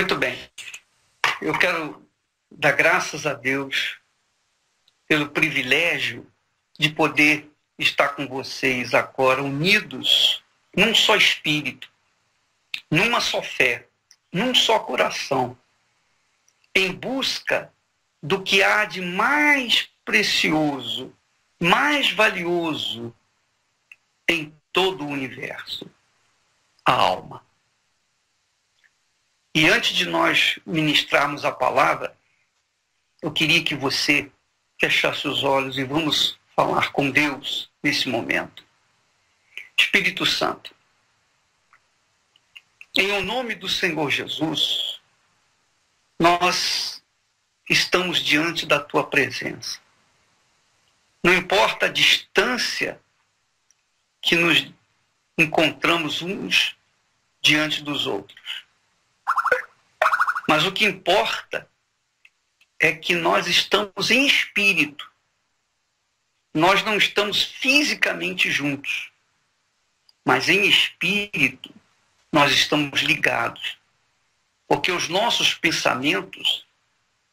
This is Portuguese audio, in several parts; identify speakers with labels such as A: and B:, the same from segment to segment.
A: Muito bem. Eu quero dar graças a Deus pelo privilégio de poder estar com vocês agora unidos num só espírito, numa só fé, num só coração, em busca do que há de mais precioso, mais valioso em todo o universo, a alma. E antes de nós ministrarmos a palavra, eu queria que você fechasse os olhos e vamos falar com Deus nesse momento. Espírito Santo, em o nome do Senhor Jesus, nós estamos diante da tua presença. Não importa a distância que nos encontramos uns diante dos outros. Mas o que importa é que nós estamos em espírito. Nós não estamos fisicamente juntos, mas em espírito nós estamos ligados. Porque os nossos pensamentos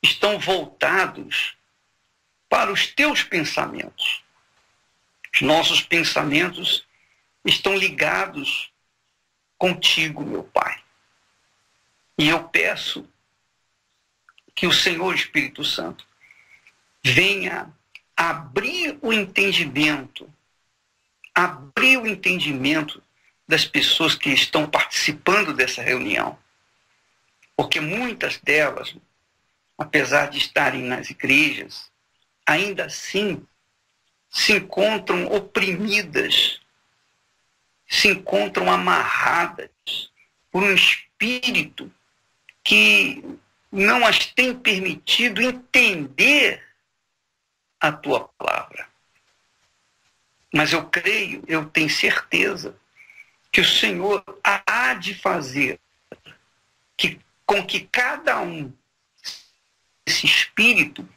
A: estão voltados para os teus pensamentos. Os nossos pensamentos estão ligados contigo, meu Pai. E eu peço que o Senhor Espírito Santo venha abrir o entendimento das pessoas que estão participando dessa reunião. Porque muitas delas, apesar de estarem nas igrejas, ainda assim se encontram oprimidas, se encontram amarradas por um espírito que não as tem permitido entender a tua palavra. Mas eu creio, eu tenho certeza que o Senhor há de fazer com que cada um esse espírito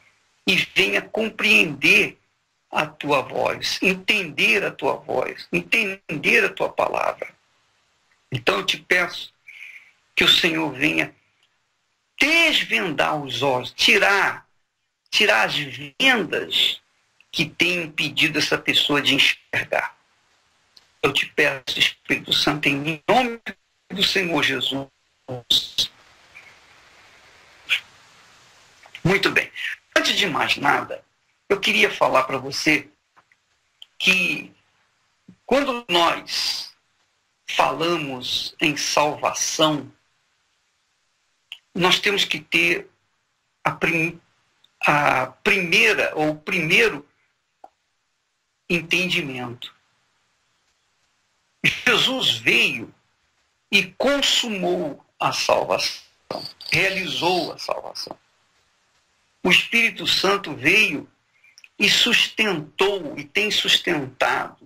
A: e venha compreender a tua voz, entender a tua voz, entender a tua palavra. Então eu te peço que o Senhor venha desvendar os olhos, tirar as vendas que têm impedido essa pessoa de enxergar. Eu te peço, Espírito Santo, em nome do Senhor Jesus. Muito bem. Antes de mais nada, eu queria falar para você que quando nós falamos em salvação, nós temos que ter a primeira ou o primeiro entendimento. Jesus veio e consumou a salvação, realizou a salvação. O Espírito Santo veio e sustentou e tem sustentado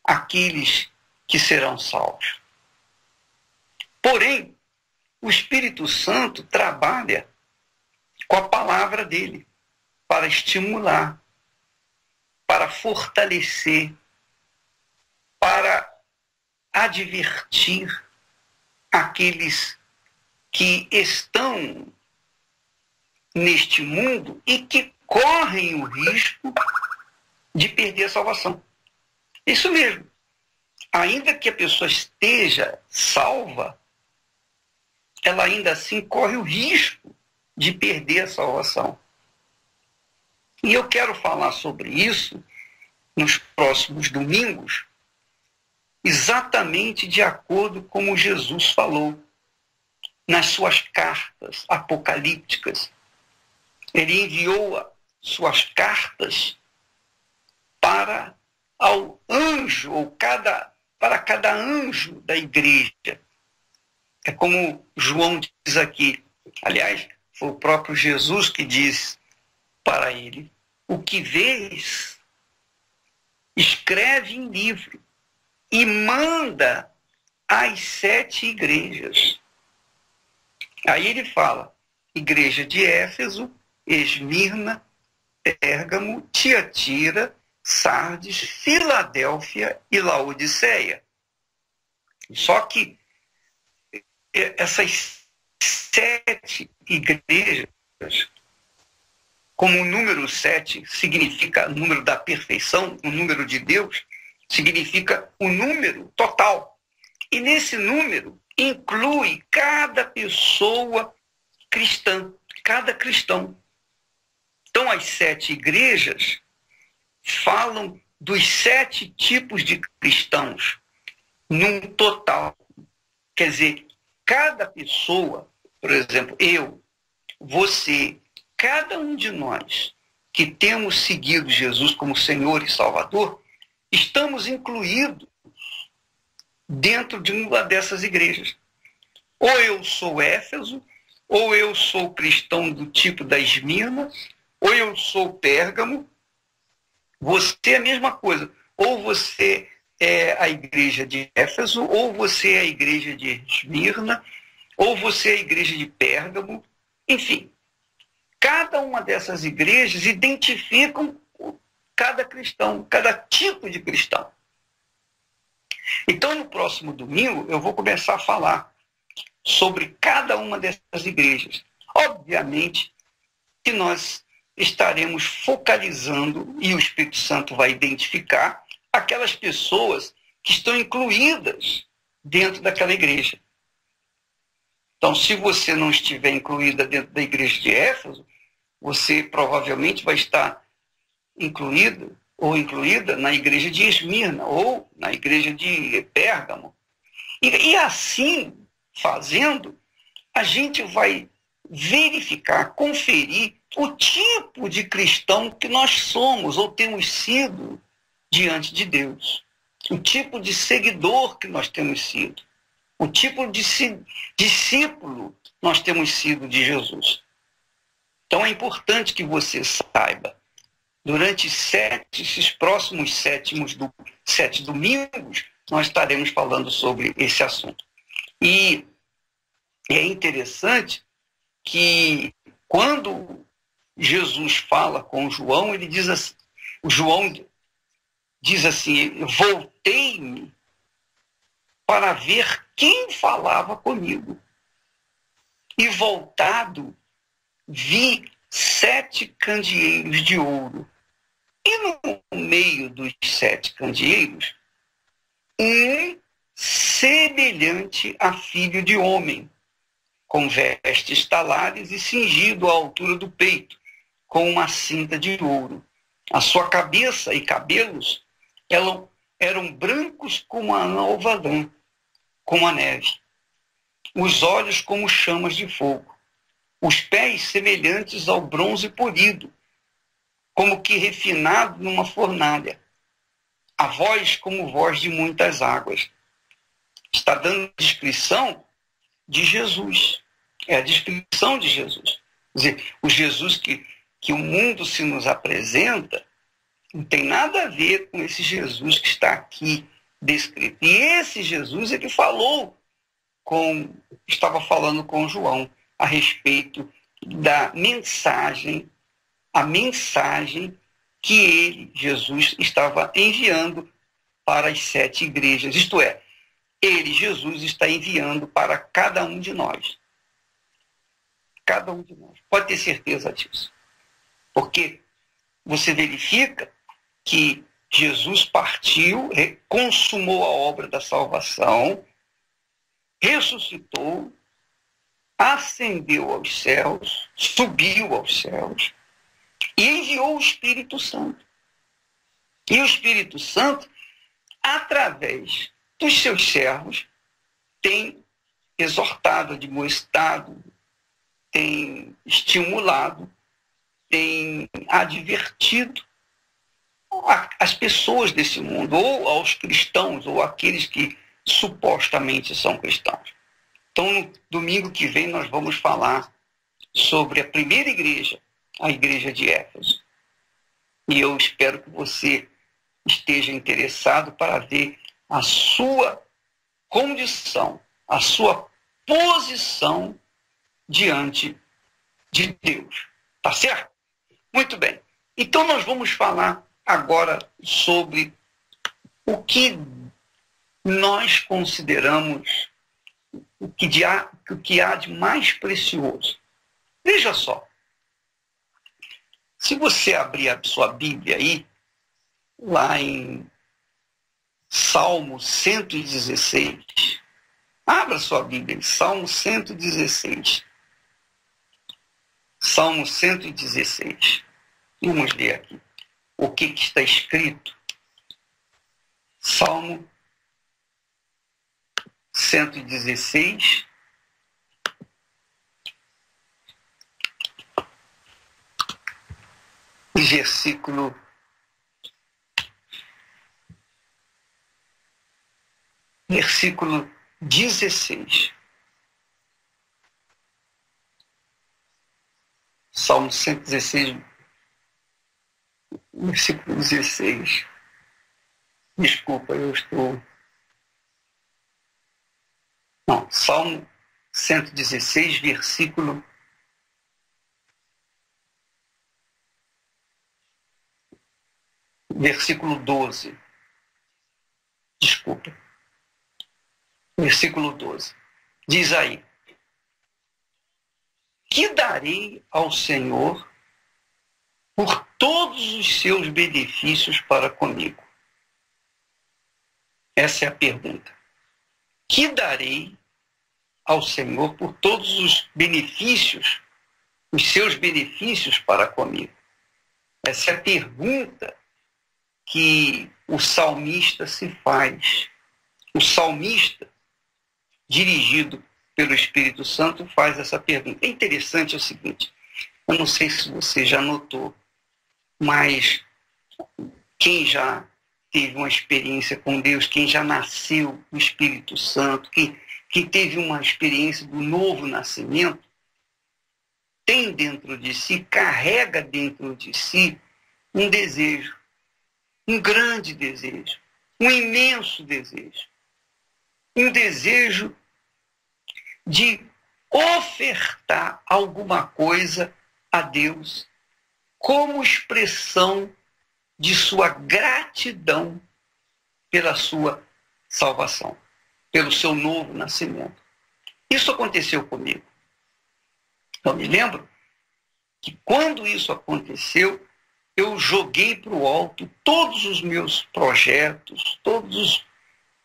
A: aqueles que serão salvos. Porém, o Espírito Santo trabalha com a palavra dele para estimular, para fortalecer, para advertir aqueles que estão neste mundo e que correm o risco de perder a salvação. Isso mesmo. Ainda que a pessoa esteja salva, ela ainda assim corre o risco de perder a salvação. E eu quero falar sobre isso nos próximos domingos, exatamente de acordo com como Jesus falou nas suas cartas apocalípticas. Ele enviou suas cartas para ao anjo, ou para cada anjo da igreja. É como João diz aqui. Aliás, foi o próprio Jesus que diz para ele: o que vês, escreve em livro e manda às 7 igrejas. Aí ele fala: igreja de Éfeso, Esmirna, Pérgamo, Tiatira, Sardes, Filadélfia e Laodiceia. Só que essas 7 igrejas, como o número 7 significa o número da perfeição, o número de Deus, significa o número total. E nesse número inclui cada pessoa cristã, cada cristão. Então, as 7 igrejas falam dos 7 tipos de cristãos, num total. Quer dizer, cada pessoa, por exemplo, eu, você, cada um de nós que temos seguido Jesus como Senhor e Salvador, estamos incluídos dentro de uma dessas igrejas. Ou eu sou Éfeso, ou eu sou cristão do tipo da Esmirna, ou eu sou Pérgamo. Você é a mesma coisa. Ou você é a igreja de Éfeso, ou você é a igreja de Esmirna, ou você é a igreja de Pérgamo. Enfim, cada uma dessas igrejas identificam cada cristão, cada tipo de cristão. Então, no próximo domingo, eu vou começar a falar sobre cada uma dessas igrejas. Obviamente que nós estaremos focalizando, e o Espírito Santo vai identificar, aquelas pessoas que estão incluídas dentro daquela igreja. Então, se você não estiver incluída dentro da igreja de Éfeso, você provavelmente vai estar incluído ou incluída na igreja de Esmirna ou na igreja de Pérgamo. E assim, fazendo, a gente vai verificar, conferir o tipo de cristão que nós somos ou temos sido diante de Deus. O tipo de seguidor que nós temos sido. O tipo de discípulo que nós temos sido de Jesus. Então é importante que você saiba, durante esses próximos 7 domingos, nós estaremos falando sobre esse assunto. E é interessante que quando Jesus fala com João, ele diz assim, o João diz assim, voltei-me para ver quem falava comigo. E voltado, vi 7 candeeiros de ouro. E no meio dos 7 candeeiros, um semelhante a filho de homem, com vestes talares e cingido à altura do peito, com uma cinta de ouro. A sua cabeça e cabelos eram brancos como a alva lã, como a neve. Os olhos como chamas de fogo. Os pés semelhantes ao bronze polido, como que refinado numa fornalha. A voz como voz de muitas águas. Está dando descrição de Jesus. É a descrição de Jesus. Quer dizer, o Jesus que o mundo se nos apresenta não tem nada a ver com esse Jesus que está aqui descrito. E esse Jesus é que estava falando com João a respeito da mensagem, a mensagem que ele, Jesus, estava enviando para as 7 igrejas. Isto é, ele, Jesus, está enviando para cada um de nós. Cada um de nós. Pode ter certeza disso. Porque você verifica que Jesus partiu, consumou a obra da salvação, ressuscitou, ascendeu aos céus, subiu aos céus e enviou o Espírito Santo. E o Espírito Santo, através dos seus servos, tem exortado, admoestado, tem estimulado, tem advertido as pessoas desse mundo, ou aos cristãos, ou aqueles que supostamente são cristãos. Então, no domingo que vem, nós vamos falar sobre a primeira igreja, a igreja de Éfeso. E eu espero que você esteja interessado para ver a sua condição, a sua posição diante de Deus. Tá certo? Muito bem. Então, nós vamos falar agora sobre o que nós consideramos o que há de mais precioso. Veja só, se você abrir a sua Bíblia aí, lá em Salmo 116, abra sua Bíblia em Salmo 116. Salmo 116. Vamos ler aqui o que está escrito. Salmo 116. Versículo 16. Salmo 116, versículo 16. Desculpa, eu estou... Não, Salmo 116, versículo 12. Desculpa. Versículo 12. Diz aí: que darei ao Senhor por todos os seus benefícios para comigo? Essa é a pergunta. Que darei ao Senhor por todos os benefícios, os seus benefícios para comigo? Essa é a pergunta que o salmista se faz. O salmista, dirigido pelo Espírito Santo, faz essa pergunta. É interessante o seguinte, eu não sei se você já notou, mas quem já teve uma experiência com Deus, quem já nasceu do Espírito Santo, quem teve uma experiência do novo nascimento, tem dentro de si, carrega dentro de si um desejo, um grande desejo, um imenso desejo. Um desejo de ofertar alguma coisa a Deus como expressão de sua gratidão pela sua salvação, pelo seu novo nascimento. Isso aconteceu comigo. Eu me lembro que quando isso aconteceu, eu joguei para o alto todos os meus projetos, todos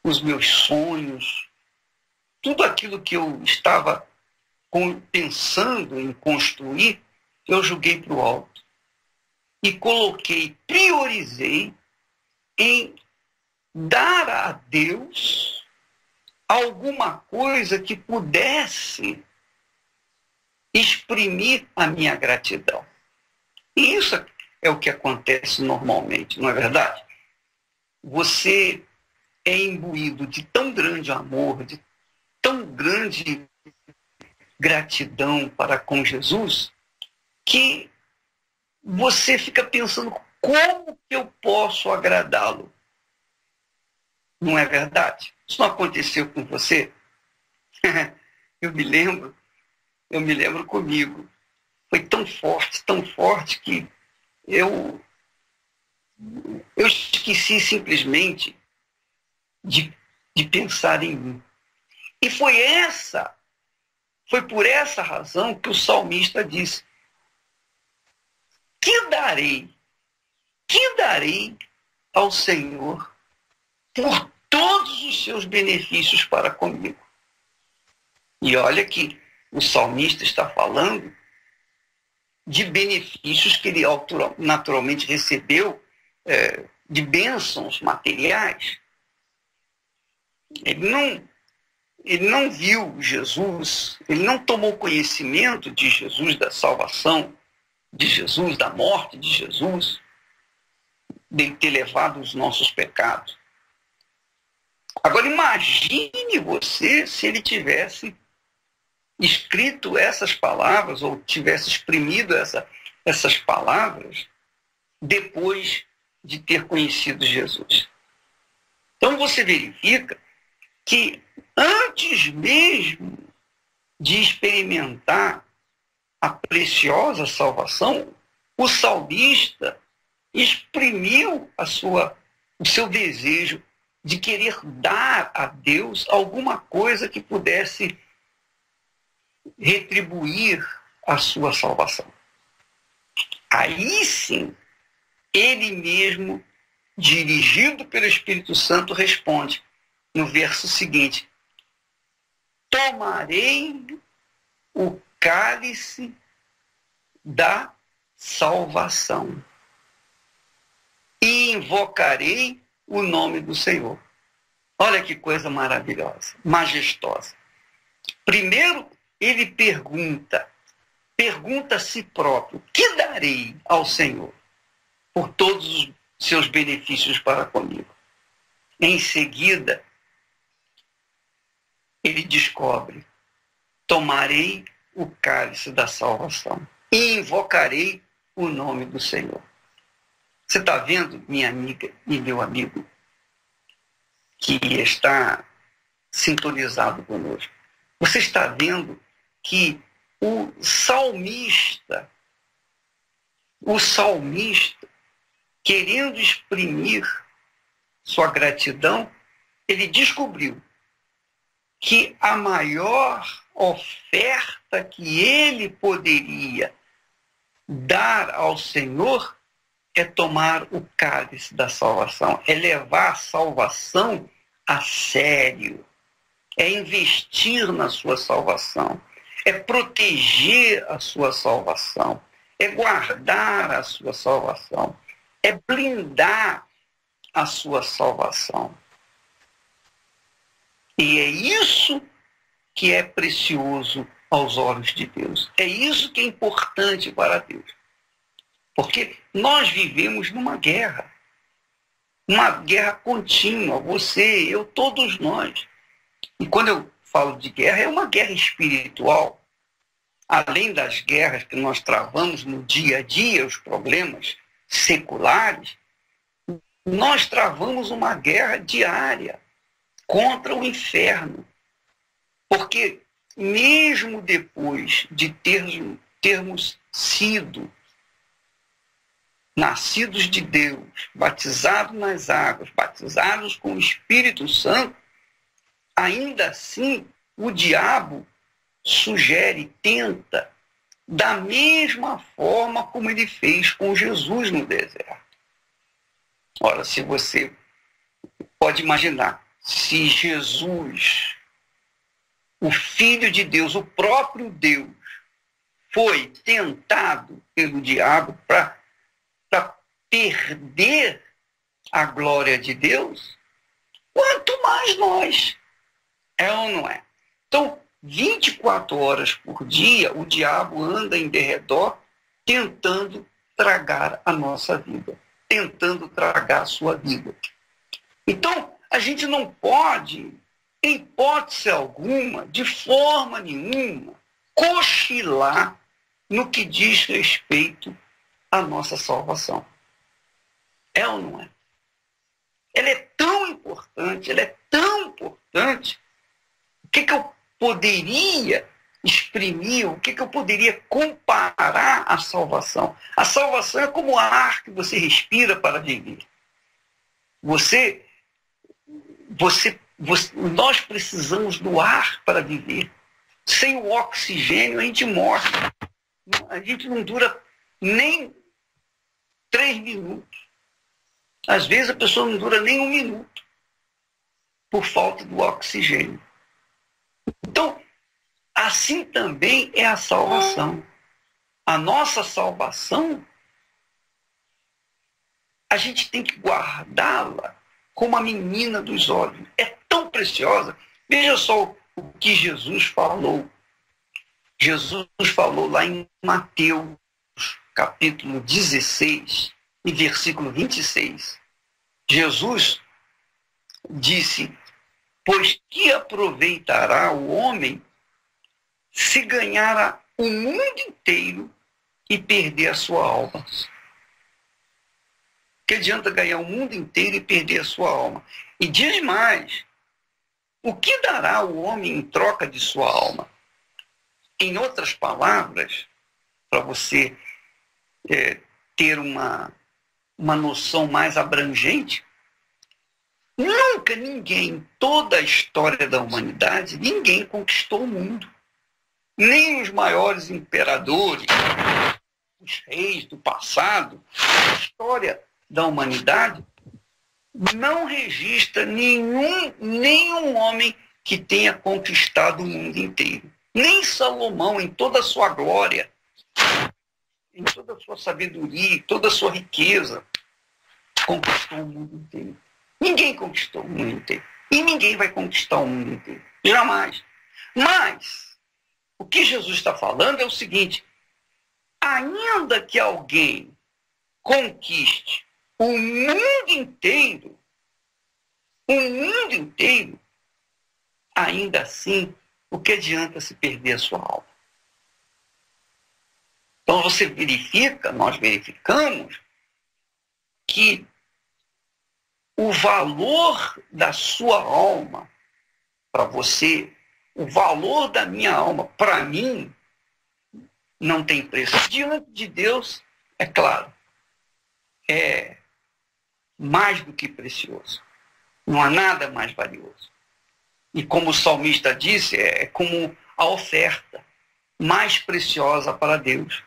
A: os meus sonhos, tudo aquilo que eu estava pensando em construir, eu joguei para o alto. E priorizei em dar a Deus alguma coisa que pudesse exprimir a minha gratidão. E isso é o que acontece normalmente, não é verdade? Você é imbuído de tão grande amor, de tão grande gratidão para com Jesus, que você fica pensando como que eu posso agradá-lo. Não é verdade? Isso não aconteceu com você? Eu me lembro comigo. Foi tão forte que eu esqueci simplesmente de pensar em mim. E foi por essa razão que o salmista disse: que darei ao Senhor por todos os seus benefícios para comigo? E olha que o salmista está falando de benefícios que ele naturalmente recebeu, de bênçãos materiais. Ele não viu Jesus, ele não tomou conhecimento de Jesus, da salvação de Jesus, da morte de Jesus, de ter levado os nossos pecados. Agora imagine você se ele tivesse escrito essas palavras, ou tivesse exprimido essas palavras depois de ter conhecido Jesus. Então você verifica que antes mesmo de experimentar a preciosa salvação, o salmista exprimiu o seu desejo de querer dar a Deus alguma coisa que pudesse retribuir a sua salvação. Aí sim, ele mesmo, dirigido pelo Espírito Santo, responde no verso seguinte: tomarei o cálice da salvação e invocarei o nome do Senhor. Olha que coisa maravilhosa, majestosa. Primeiro, ele pergunta a si próprio: que darei ao Senhor por todos os seus benefícios para comigo? Em seguida, ele descobre: tomarei o cálice da salvação e invocarei o nome do Senhor. Você está vendo, minha amiga e meu amigo, que está sintonizado conosco? Você está vendo que o salmista, querendo exprimir sua gratidão, ele descobriu que a maior oferta que ele poderia dar ao Senhor é tomar o cálice da salvação, é levar a salvação a sério, é investir na sua salvação, é proteger a sua salvação, é guardar a sua salvação, é blindar a sua salvação. E é isso que é precioso aos olhos de Deus. É isso que é importante para Deus. Porque nós vivemos numa guerra contínua, você, eu, todos nós. E quando eu falo de guerra, é uma guerra espiritual. Além das guerras que nós travamos no dia a dia, os problemas seculares, nós travamos uma guerra diária contra o inferno. Porque mesmo depois de termos sido nascidos de Deus, batizados nas águas, batizados com o Espírito Santo, ainda assim o diabo sugere, tenta, da mesma forma como ele fez com Jesus no deserto. Ora, se você pode imaginar, se Jesus, o Filho de Deus, o próprio Deus, foi tentado pelo diabo para perder a glória de Deus, quanto mais nós. É ou não é? Então, 24 horas por dia, o diabo anda em derredor tentando tragar a nossa vida, tentando tragar a sua vida. Então, a gente não pode, em hipótese alguma, de forma nenhuma, cochilar no que diz respeito à nossa salvação. É ou não é? Ela é tão importante, O que eu poderia exprimir, o que eu poderia comparar à salvação? A salvação é como o ar que você respira para viver. Nós precisamos do ar para viver. Sem o oxigênio, a gente morre. A gente não dura nem 3 minutos. Às vezes a pessoa não dura nem 1 minuto por falta do oxigênio. Então, assim também é a salvação. A nossa salvação, a gente tem que guardá-la como a menina dos olhos. É tão preciosa. Veja só o que Jesus falou. Jesus falou lá em Mateus, capítulo 16, e versículo 26. Jesus disse: pois que aproveitará o homem se ganhar o mundo inteiro e perder a sua alma? Que adianta ganhar o mundo inteiro e perder a sua alma? E diz mais: o que dará o homem em troca de sua alma? Em outras palavras, para você ter uma noção mais abrangente, Nunca ninguém, em toda a história da humanidade, ninguém conquistou o mundo. Nem os maiores imperadores, os reis do passado, a história da humanidade não registra nenhum homem que tenha conquistado o mundo inteiro. Nem Salomão, em toda a sua glória, em toda a sua sabedoria, toda a sua riqueza, conquistou o mundo inteiro. Ninguém conquistou o mundo inteiro. E ninguém vai conquistar o mundo inteiro. Jamais. Mas, o que Jesus está falando é o seguinte: ainda que alguém conquiste o mundo inteiro, ainda assim, o que adianta se perder a sua alma? Então nós verificamos que o valor da sua alma para você, o valor da minha alma para mim, não tem preço. Diante de Deus, é claro, é mais do que precioso. Não há nada mais valioso. E como o salmista disse, é como a oferta mais preciosa para Deus.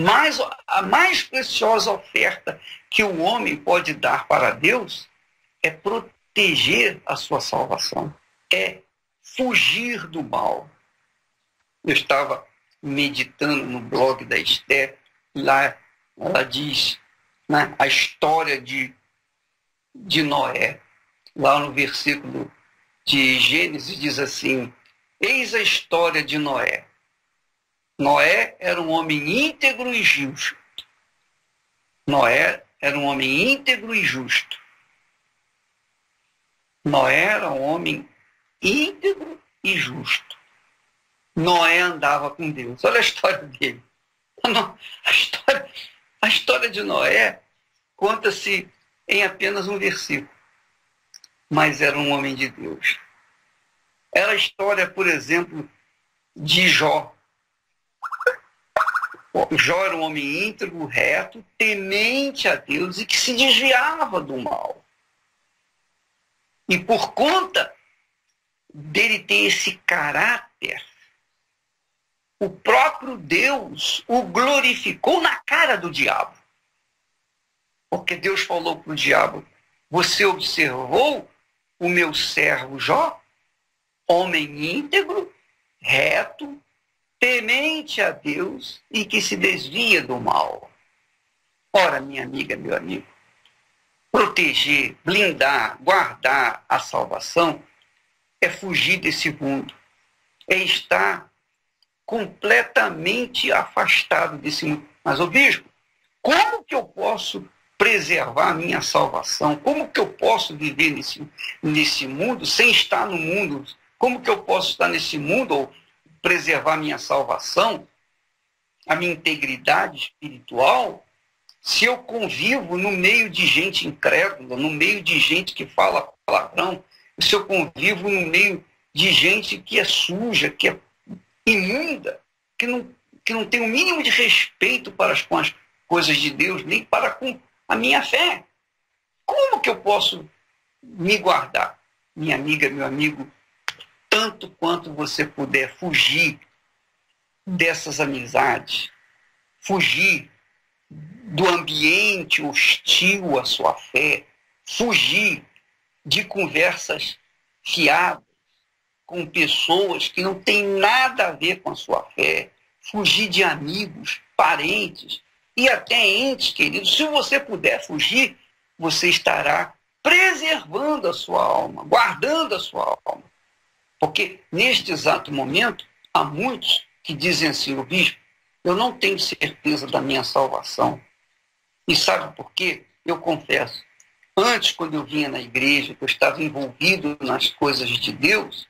A: Mas a mais preciosa oferta que o homem pode dar para Deus é proteger a sua salvação, é fugir do mal. Eu estava meditando no blog da Esther, lá ela diz, né, a história de Noé, lá no versículo de Gênesis diz assim: eis a história de Noé. Noé era um homem íntegro e justo. Noé era um homem íntegro e justo. Noé era um homem íntegro e justo. Noé andava com Deus. Olha a história dele. A história de Noé conta-se em apenas um versículo. Mas era um homem de Deus. Era a história, por exemplo, de Jó. Jó era um homem íntegro, reto, temente a Deus e que se desviava do mal. E por conta dele ter esse caráter, o próprio Deus o glorificou na cara do diabo. Porque Deus falou para o diabo: você observou o meu servo Jó, homem íntegro, reto, temente a Deus e que se desvia do mal. Ora, minha amiga, meu amigo, proteger, blindar, guardar a salvação é fugir desse mundo, é estar completamente afastado desse mundo. Mas, ô bispo, como que eu posso preservar a minha salvação? Como que eu posso viver nesse mundo sem estar no mundo? Como que eu posso estar nesse mundo ou preservar minha salvação, a minha integridade espiritual, se eu convivo no meio de gente incrédula, no meio de gente que fala palavrão, se eu convivo no meio de gente que é suja, que é imunda, que não tem o mínimo de respeito para com as coisas de Deus, nem para com a minha fé? Como que eu posso me guardar? Minha amiga, meu amigo, tanto quanto você puder fugir dessas amizades, fugir do ambiente hostil à sua fé, fugir de conversas fiadas com pessoas que não têm nada a ver com a sua fé, fugir de amigos, parentes e até entes queridos. Se você puder fugir, você estará preservando a sua alma, guardando a sua alma. Porque neste exato momento, há muitos que dizem assim: o bispo, eu não tenho certeza da minha salvação. E sabe por quê? Eu confesso, antes, quando eu vinha na igreja, que eu estava envolvido nas coisas de Deus,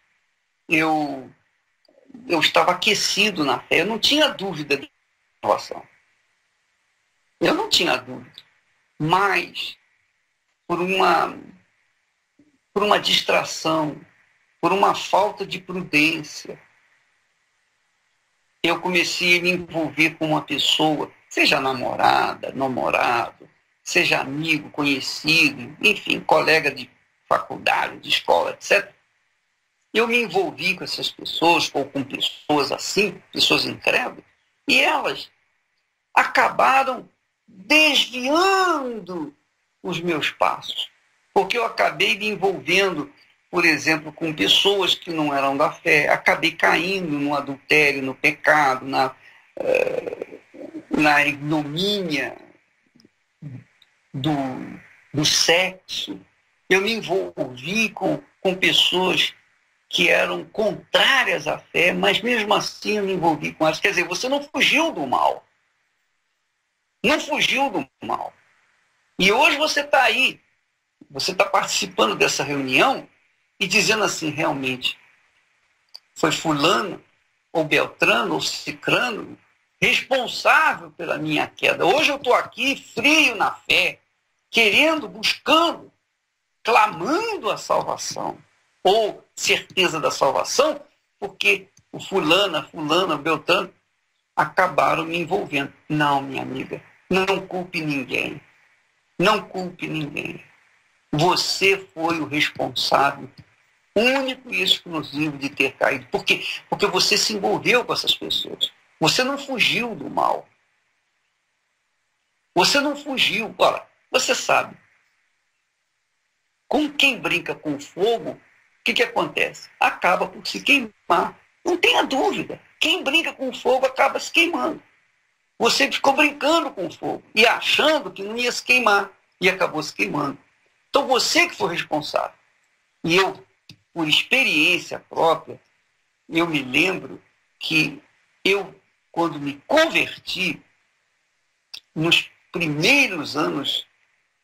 A: eu estava aquecido na fé, eu não tinha dúvida da salvação. Eu não tinha dúvida. Mas, por uma distração, por uma falta de prudência, eu comecei a me envolver com uma pessoa, seja namorada, namorado, seja amigo, conhecido, enfim, colega de faculdade, de escola, etc. Eu me envolvi com essas pessoas, ou com pessoas assim, pessoas incrédulas, e elas acabaram desviando os meus passos. Porque eu acabei me envolvendo, por exemplo, com pessoas que não eram da fé, acabei caindo no adultério, no pecado, na ignomínia do sexo. Eu me envolvi com pessoas que eram contrárias à fé, mas mesmo assim eu me envolvi com elas. Quer dizer, você não fugiu do mal. Não fugiu do mal. E hoje você está aí, você está participando dessa reunião e dizendo assim, realmente, foi fulano, ou Beltrano, ou Cicrano, responsável pela minha queda. Hoje eu estou aqui frio na fé, querendo, buscando, clamando a salvação, ou certeza da salvação, porque o fulano, o Beltrano, acabaram me envolvendo. Não, minha amiga, não culpe ninguém. Não culpe ninguém. Você foi o responsável único e exclusivo de ter caído. Por quê? Porque você se envolveu com essas pessoas. Você não fugiu do mal. Você não fugiu. Olha, você sabe, com quem brinca com fogo, o que acontece? Acaba por se queimar. Não tenha dúvida. Quem brinca com fogo acaba se queimando. Você ficou brincando com fogo e achando que não ia se queimar e acabou se queimando. Então você que foi responsável. E eu, por experiência própria, eu me lembro que eu, quando me converti, nos primeiros anos,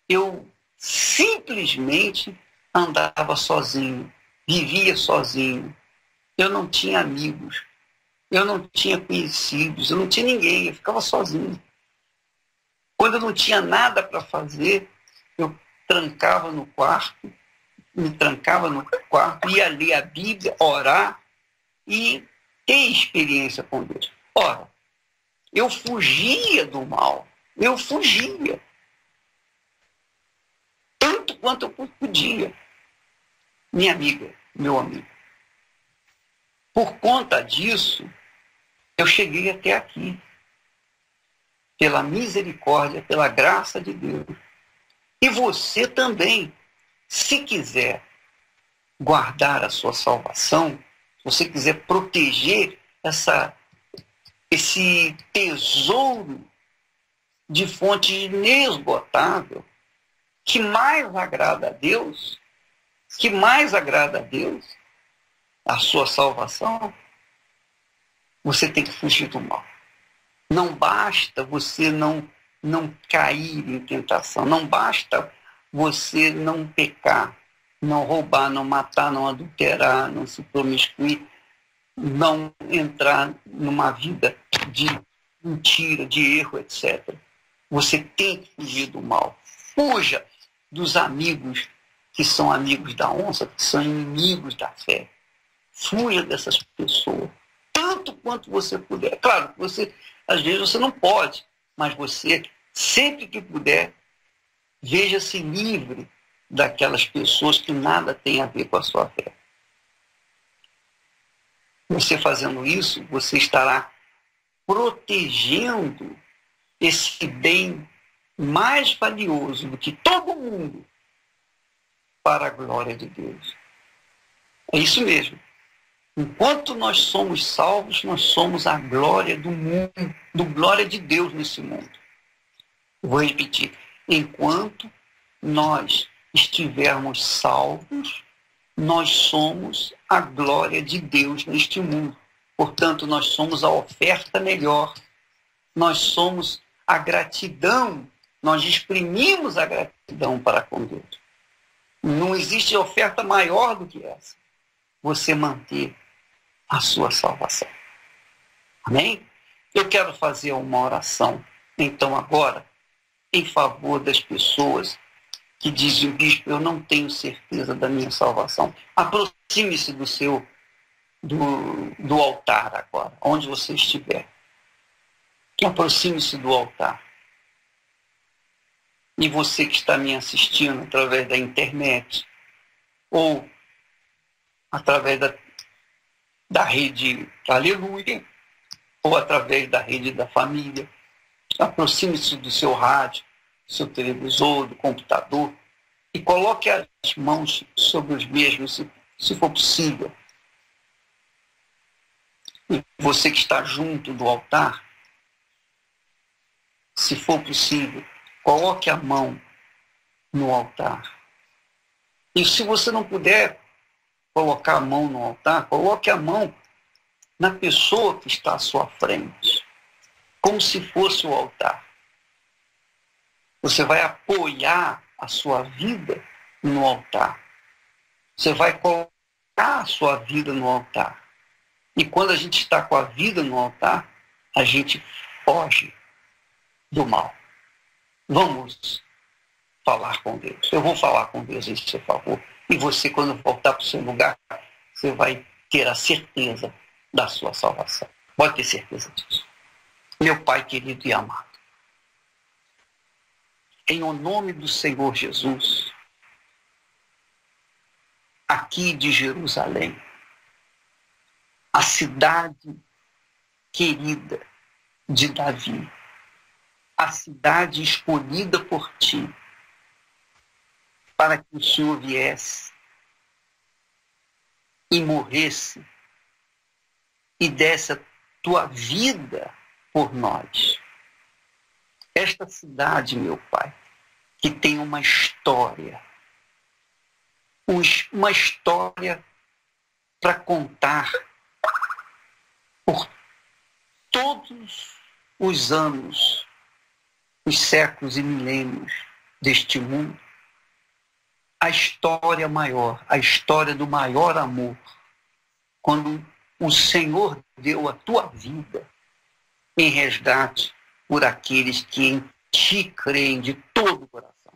A: eu simplesmente andava sozinho, vivia sozinho. Eu não tinha amigos, eu não tinha conhecidos, eu não tinha ninguém, eu ficava sozinho. Quando eu não tinha nada para fazer, eu trancava no quarto, me trancava no quarto, ia ler a Bíblia, orar e ter experiência com Deus. Ora, eu fugia do mal, eu fugia. Tanto quanto eu podia. Minha amiga, meu amigo. Por conta disso, eu cheguei até aqui. Pela misericórdia, pela graça de Deus. E você também, se quiser guardar a sua salvação, se você quiser proteger esse tesouro de fonte inesgotável, que mais agrada a Deus, a sua salvação, você tem que fugir do mal. Não basta você não cair em tentação, não basta você não pecar, não roubar, não matar, não adulterar, não se promiscuir, não entrar numa vida de mentira, de erro, etc. Você tem que fugir do mal. Fuja dos amigos que são amigos da onça, que são inimigos da fé. Fuja dessas pessoas, tanto quanto você puder. Claro, às vezes você não pode, mas você, sempre que puder, veja-se livre daquelas pessoas que nada têm a ver com a sua fé. Você fazendo isso, você estará protegendo esse bem mais valioso do que todo mundo para a glória de Deus. É isso mesmo. Enquanto nós somos salvos, nós somos a glória do mundo, glória de Deus nesse mundo. Vou repetir. Enquanto nós estivermos salvos, nós somos a glória de Deus neste mundo. Portanto, nós somos a oferta melhor. Nós somos a gratidão. Nós exprimimos a gratidão para com Deus. Não existe oferta maior do que essa. Você manter a sua salvação. Amém? Eu quero fazer uma oração, então, agora, em favor das pessoas que dizem, bispo, eu não tenho certeza da minha salvação. Aproxime-se do altar agora, onde você estiver. Aproxime-se do altar. E você que está me assistindo através da internet, ou através da rede Aleluia, ou através da rede da família. Aproxime-se do seu rádio, do seu televisor, do computador, e coloque as mãos sobre os mesmos, se for possível. E você que está junto do altar, se for possível, coloque a mão no altar. E se você não puder colocar a mão no altar, coloque a mão na pessoa que está à sua frente, como se fosse o altar. Você vai apoiar a sua vida no altar. Você vai colocar a sua vida no altar. E quando a gente está com a vida no altar, a gente foge do mal. Vamos falar com Deus. Eu vou falar com Deus em seu favor. E você, quando voltar para o seu lugar, você vai ter a certeza da sua salvação. Pode ter certeza disso. Meu Pai querido e amado, em o nome do Senhor Jesus, aqui de Jerusalém, a cidade querida de Davi, a cidade escolhida por ti, para que o Senhor viesse e morresse e desse a tua vida por nós. Esta cidade, meu Pai, que tem uma história para contar por todos os anos, os séculos e milênios deste mundo, a história maior, a história do maior amor, quando o Senhor deu a tua vida em resgate por aqueles que em ti creem de todo o coração.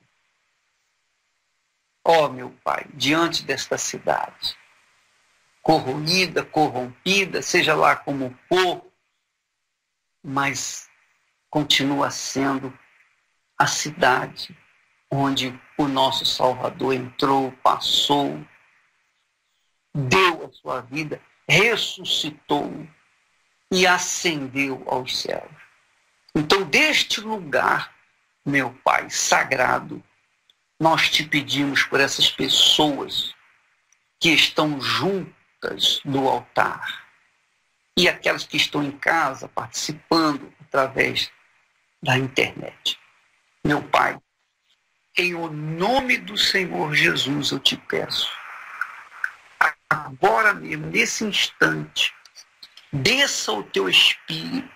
A: Ó, meu Pai, diante desta cidade, corroída, corrompida, seja lá como for, mas continua sendo a cidade onde o nosso Salvador entrou, passou, deu a sua vida, ressuscitou e ascendeu aos céus. Então, deste lugar, meu Pai sagrado, nós te pedimos por essas pessoas que estão juntas do altar e aquelas que estão em casa participando através da internet. Meu Pai, em o nome do Senhor Jesus eu te peço, agora mesmo, nesse instante, desça o teu Espírito,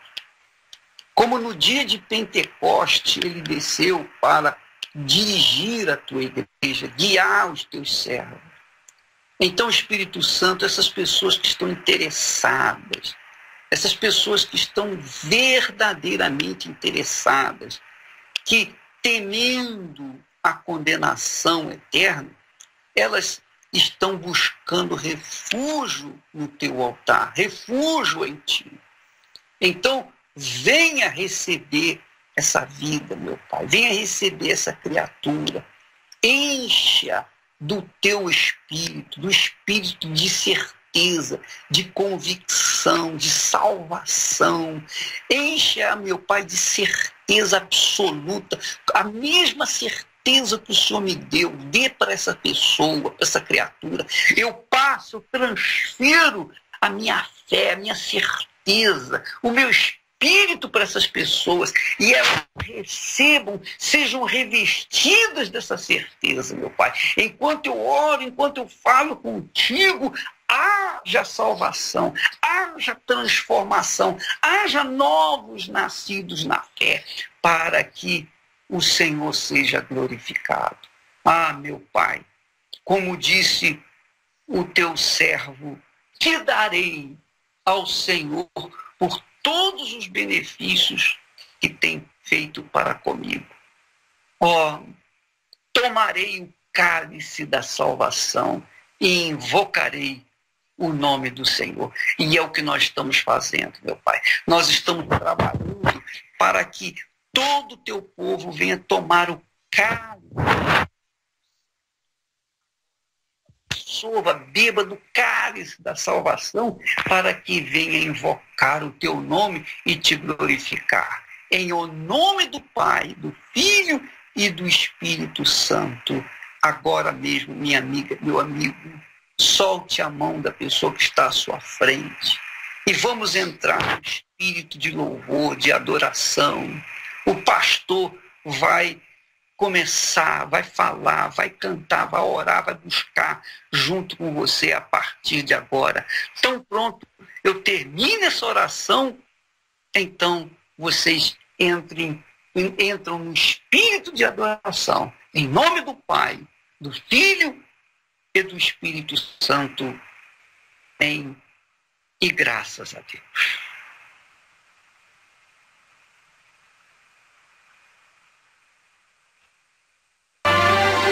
A: como no dia de Pentecoste ele desceu para dirigir a tua igreja, guiar os teus servos. Então, Espírito Santo, essas pessoas que estão interessadas, essas pessoas que estão verdadeiramente interessadas, que temendo a condenação eterna, elas estão buscando refúgio no teu altar, refúgio em ti. Então, venha receber essa vida, meu Pai, venha receber essa criatura, encha do teu espírito, do espírito de certeza, de convicção, de salvação. Encha, meu Pai, de certeza absoluta, a mesma certeza que o Senhor me deu, dê para essa pessoa, para essa criatura. Eu passo, eu transfiro a minha fé, a minha certeza, o meu espírito para essas pessoas, e elas recebam, sejam revestidas dessa certeza, meu Pai. Enquanto eu oro, enquanto eu falo contigo, haja salvação, haja transformação, haja novos nascidos na fé, para que o Senhor seja glorificado. Ah, meu Pai, como disse o teu servo, que darei ao Senhor por todos os benefícios que tem feito para comigo. Ó, tomarei o cálice da salvação e invocarei o nome do Senhor. E é o que nós estamos fazendo, meu Pai. Nós estamos trabalhando para que todo o teu povo venha tomar o cálice absorva, beba do cálice da salvação, para que venha invocar o teu nome e te glorificar. Em o nome do Pai, do Filho e do Espírito Santo. Agora mesmo, minha amiga, meu amigo, solte a mão da pessoa que está à sua frente e vamos entrar no espírito de louvor, de adoração. O pastor vai começar, vai falar, vai cantar, vai orar, vai buscar junto com você a partir de agora. Então, pronto, eu termino essa oração, então vocês entram no espírito de adoração, em nome do Pai, do Filho e do Espírito Santo. Amém. E graças a Deus.